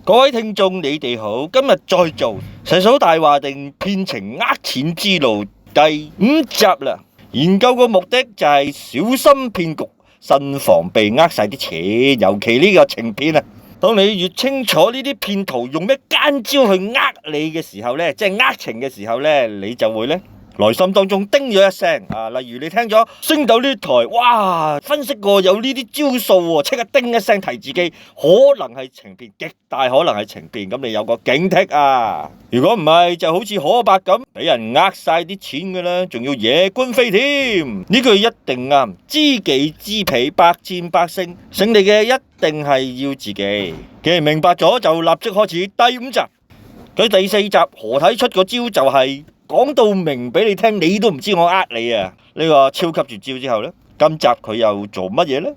各位聽眾，你哋好，今日再做細嫂大話定騙情呃錢之路第5集啦。研究個目的就係小心騙局，慎防被呃晒啲錢，尤其呢個情騙啊。當你越清楚呢啲騙徒用咩奸招去呃你嘅時候呢，即係呃情嘅時候呢，你就會呢內心當中叮咗一聲啊！例如你聽咗星斗呢台，哇，分析過有呢啲招數喎，即刻叮一聲提自己，可能係情騙，極大可能係情騙，咁你有個警惕啊！如果唔係，就好似可伯咁，俾人呃晒啲錢㗎啦，仲要惹官非添。呢句一定啱，知己知彼，百戰百勝，勝利嘅一定係要自己。既然明白咗，就立即開始第5集。佢第4集何睇出個招就係講到明俾你聽，你都唔知我呃你啊！呢個超級絕招之後呢，今集佢又做乜嘢呢？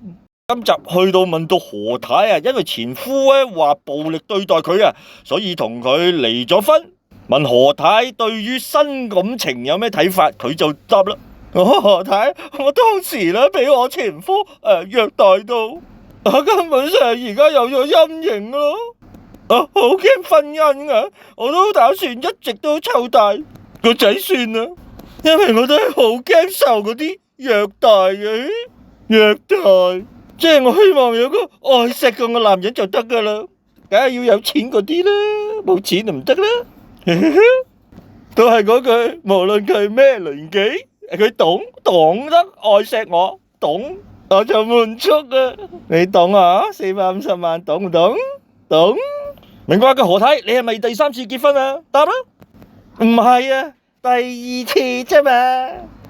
今集去到問到何太啊，因為前夫咧話暴力對待佢啊，所以同佢離咗婚。問何太對於新感情有咩睇法，佢就答啦：何太，我當時咧俾我前夫虐待到，我根本上而家有咗陰影咯。好驚婚姻啊！我都打算一直都湊大個仔算啦，因為我都係好驚受嗰啲虐待嘅虐待，即係我希望有個愛錫過我男人就得噶啦，梗係要有錢嗰啲啦，冇錢就唔得啦。都係嗰句，無論佢咩年紀，佢懂得愛錫我，懂我就滿足啊！你懂啊？450萬懂唔懂？懂。明白嘅何太，你係咪第3次結婚啊？答啦。唔係啊，第2次啫嘛。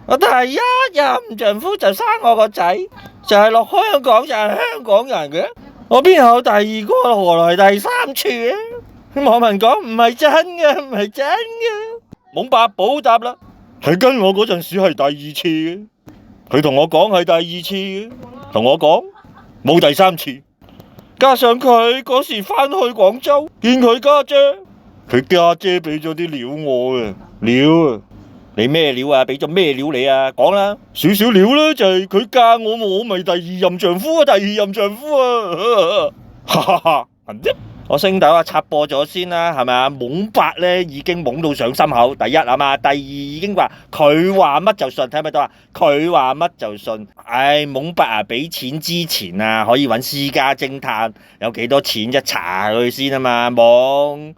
我第一任丈夫就生我個仔，就係落香港，就係香港人嘅。我邊有第2個，何來第3次啊？網民講唔係真嘅，唔係真嘅。懵伯補答啦，佢跟我嗰陣時係第2次嘅，佢同我講係第2次嘅，同我講冇第3次。加上佢嗰時返去廣州見佢家姐，佢家姐俾咗啲料我啊，料啊，你咩料啊？俾咗咩料你啊？講啦，少少料啦，就係佢嫁我，我咪第2任丈夫啊，第2任丈夫啊，哈哈哈，我星斗插播咗先啦，係咪啊？懵伯咧已經懵到上心口，第一啊嘛，第2已經話佢話乜就信，睇咪到啊？佢話乜就信，懵伯啊，俾錢之前啊，可以揾私家偵探，有幾多錢一查佢先啊嘛，懵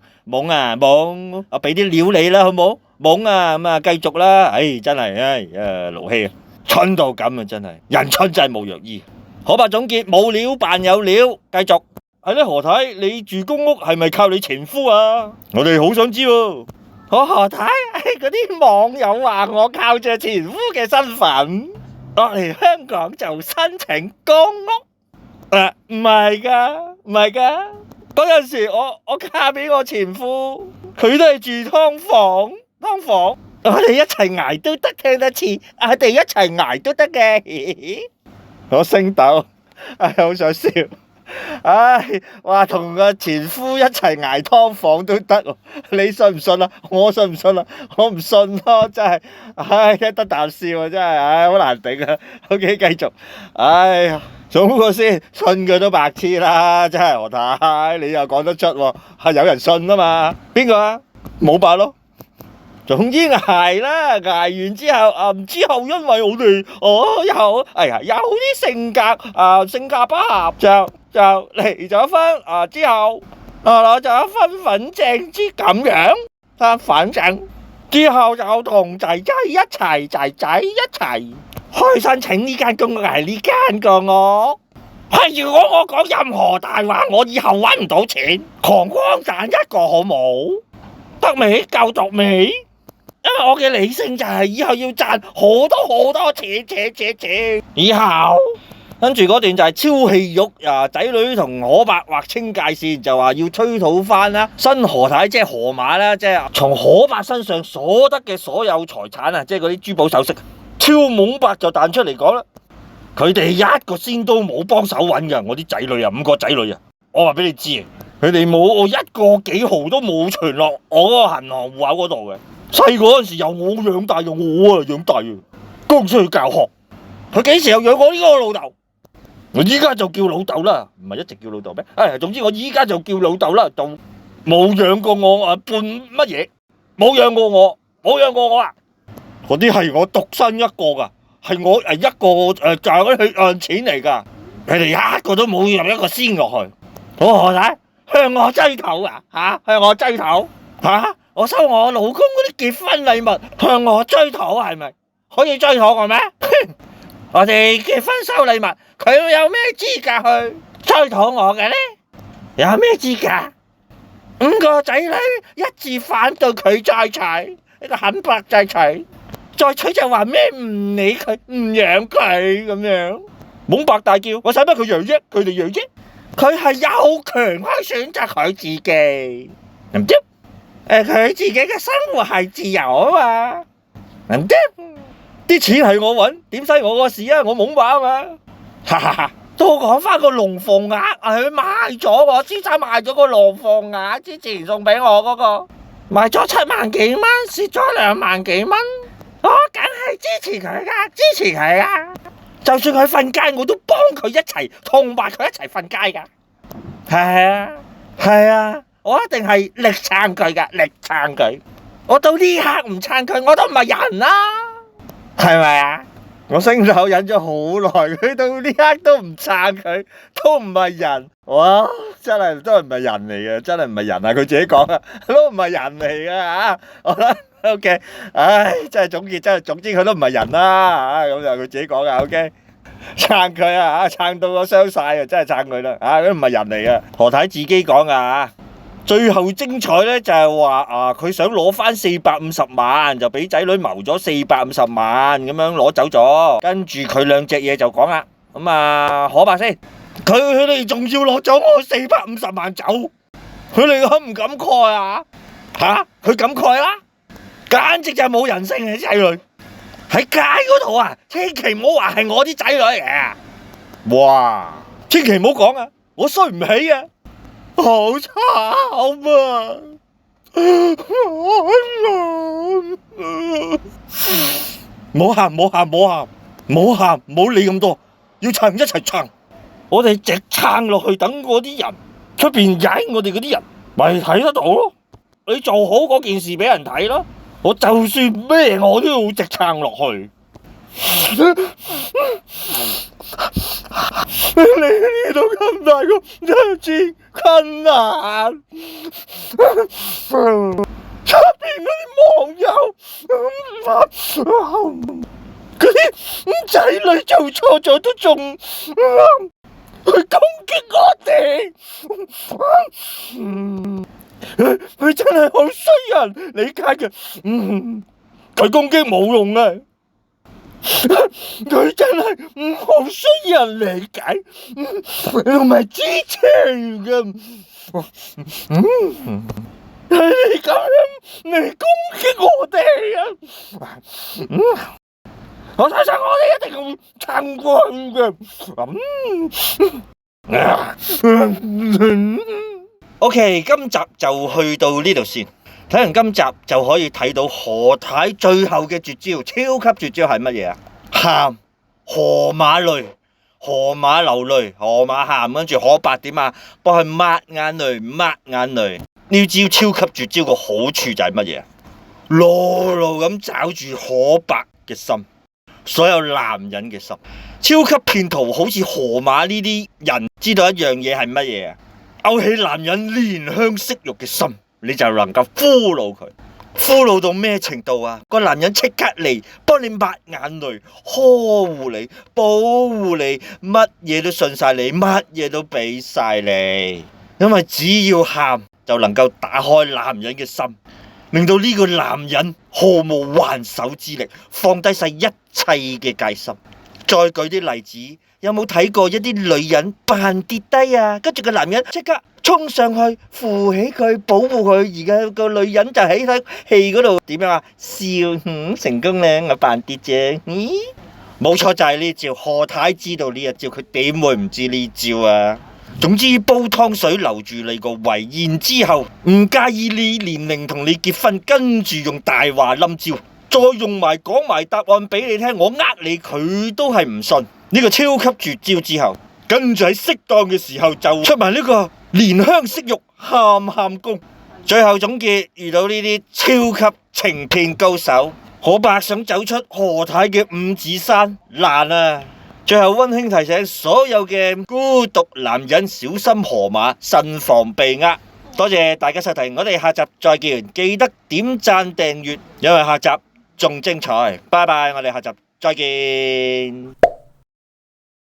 啊懵，我俾啲料你啦，好冇？懵啊，咁啊繼續啦，真係勞氣啊，蠢到咁啊，真係人蠢真係無藥醫。可伯總結，冇料扮有料，繼續。係咧，何太，你住公屋係咪靠你前夫啊？我哋好想知喎。何太，嗰啲網友話我靠住前夫嘅身份落嚟香港就申請公屋。唔係噶，唔係噶。嗰陣時我嫁俾我前夫，佢都係住劏房，我哋一齊捱都得，聽得似，我哋一齊捱都得嘅。我星斗，好想笑。話同個前夫一齊捱劏房都得，你信唔信啊？我信唔信啊？我唔信咯，真係，得啖笑啊，真係，好難頂啊。OK，繼續，總過先，信佢都白痴啦，真係何太，你又講得出喎，係有人信啊嘛？邊個啊？冇伯咯。總之捱啦，捱完之後，因為我哋有啲性格不合，就離咗婚之後，攞咗身份證之咁樣，身份證之後就同仔仔一齊開申請呢間公屋，係呢間公屋。如果我講任何大話，我以後搵唔到錢，狂光蛋一個好冇？得未？夠讀未？因為我嘅理性就係以後要賺好多錢，以後跟住嗰段就係超戲肉仔女同可伯劃清界線，就話要催討翻啦新何太，即係河馬啦，即係從可伯身上所得嘅所有財產啊，即係嗰啲珠寶首飾。超懵伯就彈出嚟講啦，佢哋一個先都冇幫手揾噶，我啲仔女啊，5個仔女啊，我話俾你知，佢哋冇我一個幾毫都冇存落我嗰個銀行戶口嗰度嘅。細個嗰陣時由我養大，養大，供出去教學。佢幾時又養我呢個老豆？我依家就叫老豆啦，唔係一直叫老豆咩？總之我依家就叫老豆啦，就冇養過我啊，半乜嘢？冇養過我，冇養過我啊！嗰啲係我獨生一個噶，係我一個賺嗰啲錢嚟噶，佢哋一個都冇入一個先落去。我何太向我追討啊？向我追討我收我老公嗰啲結婚禮物，向我追討係咪？可以追討我咩？我哋結婚收禮物，佢有咩資格去追討我嘅呢？有咩資格？5個仔女一致反對佢再娶，呢個肯白再娶，再娶就話咩唔理佢，唔養佢咁樣，懵白大叫，我使乜佢養啫？佢哋養啫？佢係有權可以選擇佢自己，唔知佢自己嘅生活係自由啊嘛，唔知啲錢係我搵，點使我個事啊？我懵白啊嘛，哈哈哈！都講翻個龍鳳鈪，佢賣咗我先生賣咗個龍鳳鈪，之前送俾我嗰個，賣咗7萬幾蚊，蝕咗2萬幾蚊，我梗係支持佢噶，支持佢啊！就算佢瞓街，我都幫佢一齊，同埋佢一齊瞓街噶。係啊，我一定係力撐佢噶，力撐佢。我到呢刻唔撐佢，我都唔係人啦，係咪啊？我升頭忍咗好耐，佢到呢刻都唔撐佢，都唔係人。哇！真係都唔係人嚟嘅，真係唔係人啊！佢自己講啊，都唔係人嚟嘅嚇。好啦 ，OK，真係總結，總之佢都唔係人啦嚇。咁就佢自己講嘅 OK， 撐佢啊嚇，撐到我傷晒啊，真係撐佢啦嚇，佢唔係人嚟嘅。何太自己講啊嚇。最後精彩咧就係話佢想攞翻450萬，就俾仔女謀咗450萬咁樣攞走咗。跟住佢2隻嘢就講啦，咁可白先？佢哋仲要攞走我450萬走，佢哋敢唔感慨啊？佢感慨啦，簡直就係冇人性嘅仔女喺街嗰度啊！千祈唔好話係我啲仔女嘅，哇！千祈唔好講啊，我衰唔起啊！好慘啊！唔好喊，唔好喊，唔好喊，唔好喊，唔好理咁多，要撐一齊撐，我哋直撐落去，等嗰啲人出邊踩我哋嗰啲人，咪睇得到咯。你做好嗰件事俾人睇咯，我就算咩我都要直撐落去。你呢度咁大個真係困難，出邊嗰啲網友嗰啲仔女做錯咗都仲去攻擊我哋，佢真係好衰人，理解嘅，佢攻擊冇用啊！佢真係好需要人理解，同埋支持嘅。你咁樣嚟攻擊我哋啊！我相信我哋一定會撐過嘅。OK， 今集就去到呢度先。睇完今集就可以睇到何太最後嘅絕招，超級絕招係乜嘢啊？喊，河馬淚，河馬流淚，河馬喊，跟住可白點啊？幫佢抹眼淚，抹眼淚。呢招超級絕招個好處就係乜嘢？牢牢咁抓住可白嘅心，所有男人嘅心。超級騙徒好似河馬呢啲人，知道一樣嘢係乜嘢啊？勾起男人憐香惜玉嘅心。你就能夠俘虜佢，俘虜到咩程度啊？個男人即刻嚟幫你抹眼淚，呵護你，保護你，乜嘢都信晒你，乜嘢都俾晒你。因為只要喊就能夠打開男人嘅心，令到呢個男人毫無還手之力，放低晒一切嘅戒心。再舉啲例子，有冇睇過一啲女人扮跌低啊？跟住個男人即刻衝上去扶起佢，保護佢。而家個女人就喺睇戲嗰度點樣啊？笑，成功咧，我扮跌啫。咦，冇錯，就係呢招。何太知道呢一招，佢點會唔知呢招啊？總之煲湯水留住你個胃，然之後唔介意你年齡同你結婚，跟住用大話冧招，再用埋講埋答案俾你聽，我呃你佢都係唔信。呢個超級絕招之後，跟住喺適當嘅時候就出埋呢個憐香惜玉喊喊功。最後總結，遇到呢啲超級情騙高手，可伯想走出何太嘅五指山難啊！最後溫馨提醒所有嘅孤獨男人小心河馬，慎防被呃。多謝大家收睇，我哋下集再見，記得點讚訂閱，因為下集仲精彩。拜拜，我哋下集再見。